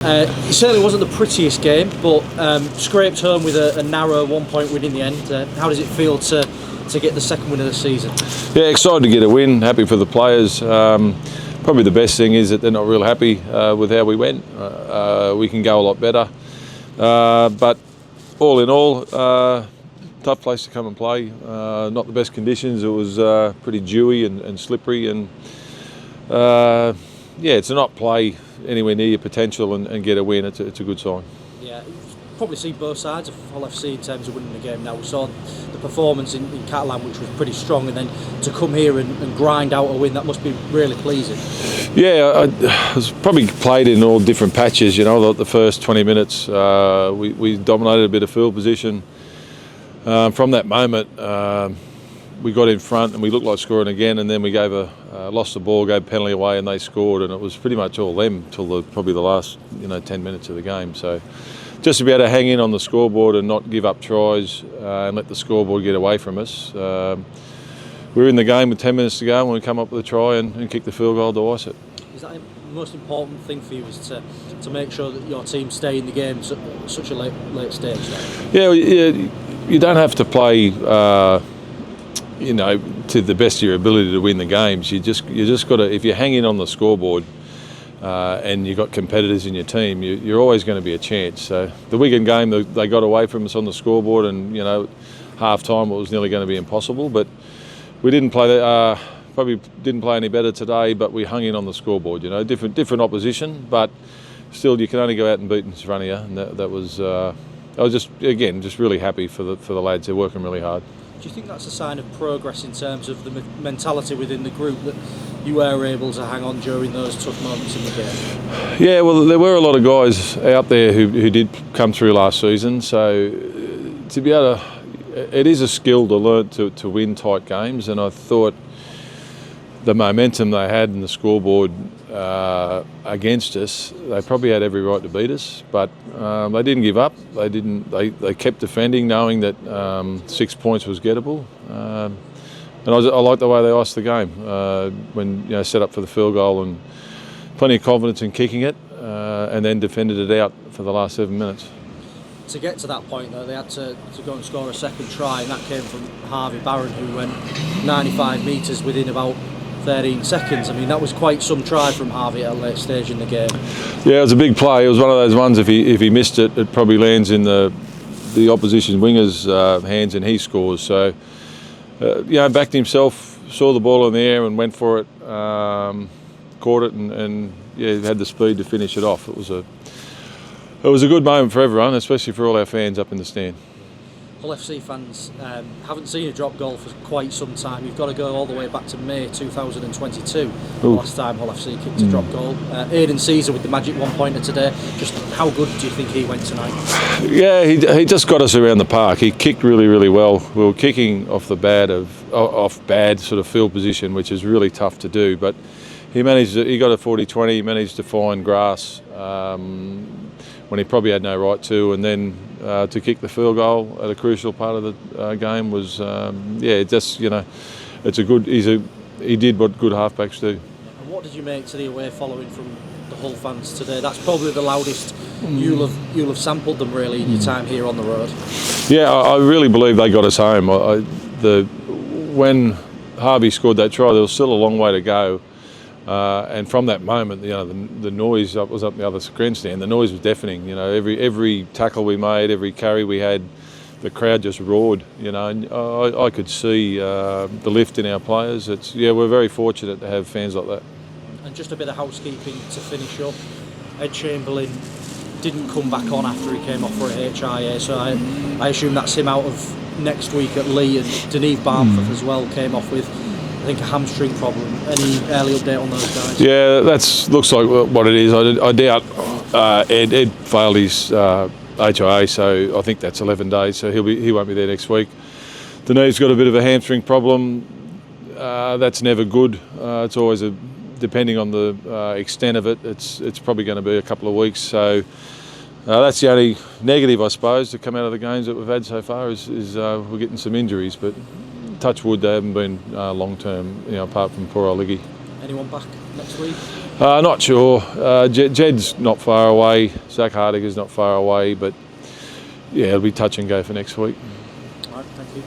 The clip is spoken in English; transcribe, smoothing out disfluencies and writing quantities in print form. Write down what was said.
It certainly wasn't the prettiest game, but scraped home with a narrow 1-point win in the end. How does it feel to get the second win of the season? Yeah, excited to get a win, happy for the players. Probably the best thing is that they're not real happy with how we went. We can go a lot better. But all in all, tough place to come and play. Not the best conditions. It was pretty dewy and slippery, and yeah, to not play anywhere near your potential and get a win, it's a good sign. Yeah, you've probably seen both sides of Hull FC in terms of winning the game now. We saw the performance in Catalan, which was pretty strong, and then to come here and grind out a win, that must be really pleasing. Yeah, I was probably played in all different patches. You know, the first 20 minutes we dominated a bit of field position. From that moment, we got in front and we looked like scoring again, and then we lost the ball, gave penalty away, and they scored, and it was pretty much all them till probably the last 10 minutes of the game. So just to be able to hang in on the scoreboard and not give up tries and let the scoreboard get away from us. We were in the game with 10 minutes to go when we come up with a try and kick the field goal to ice it. Is that the most important thing for you, is to make sure that your team stay in the game at such a late stage? Yeah, you don't have to play to the best of your ability to win the games. You just got to, if you hang in on the scoreboard and you've got competitors in your team, you're always going to be a chance. So the Wigan game, they got away from us on the scoreboard, and half time it was nearly going to be impossible. But we didn't play probably didn't play any better today, but we hung in on the scoreboard. Different opposition, but still you can only go out and beat in front of you, and that was. I was just really happy for the lads. They're working really hard. Do you think that's a sign of progress in terms of the mentality within the group, that you were able to hang on during those tough moments in the game? Yeah, well, there were a lot of guys out there who did come through last season. So to be able to, it is a skill to learn to win tight games, and I thought the momentum they had in the scoreboard against us, they probably had every right to beat us, but they didn't give up. They kept defending, knowing that 6 points was gettable. And I like the way they iced the game when set up for the field goal, and plenty of confidence in kicking it, and then defended it out for the last 7 minutes. To get to that point, though, they had to go and score a second try, and that came from Harvey Barron, who went 95 metres within about 13 seconds. I mean, that was quite some try from Harvey at a late stage in the game. Yeah, it was a big play. It was one of those ones, if he missed it, it probably lands in the opposition winger's hands and he scores. So, backed himself, saw the ball in the air and went for it, caught it, and had the speed to finish it off. It was a good moment for everyone, especially for all our fans up in the stand. Hull FC fans haven't seen a drop goal for quite some time. You've got to go all the way back to May 2022, the last time Hull FC kicked a drop goal. Aidan Caesar with the magic 1-pointer today. Just how good do you think he went tonight? Yeah, he just got us around the park. He kicked really, really well. We were kicking off bad sort of field position, which is really tough to do. But he got a 40-20. He managed to find grass when he probably had no right to, and then to kick the field goal at a crucial part of the game was, it's a good. He did what good halfbacks do. And what did you make to the away following from the Hull fans today? That's probably the loudest you'll have sampled them really in your time here on the road. Yeah, I really believe they got us home. When Harvey scored that try, there was still a long way to go. And from that moment, the noise was up the other grandstand. The noise was deafening. Every tackle we made, every carry we had, the crowd just roared. And I could see the lift in our players. We're very fortunate to have fans like that. And just a bit of housekeeping to finish up. Ed Chamberlain didn't come back on after he came off for a HIA, so I assume that's him out of next week at Lee, and Deneve Barmforth as well came off with, I think, a hamstring problem. Any early update on those guys? Yeah, that looks like what it is. I doubt Ed failed his HIA, so I think that's 11 days. So he won't be there next week. Deneve's got a bit of a hamstring problem. That's never good. It's always depending on the extent of it. It's probably going to be a couple of weeks. So that's the only negative, I suppose, to come out of the games that we've had so far is we're getting some injuries, but touch wood, they haven't been long term, apart from poor old Liggy. anyone back next week? Not sure. Jed's not far away. Zach Hardiger's not far away, but yeah, it'll be touch and go for next week. All right, thank you.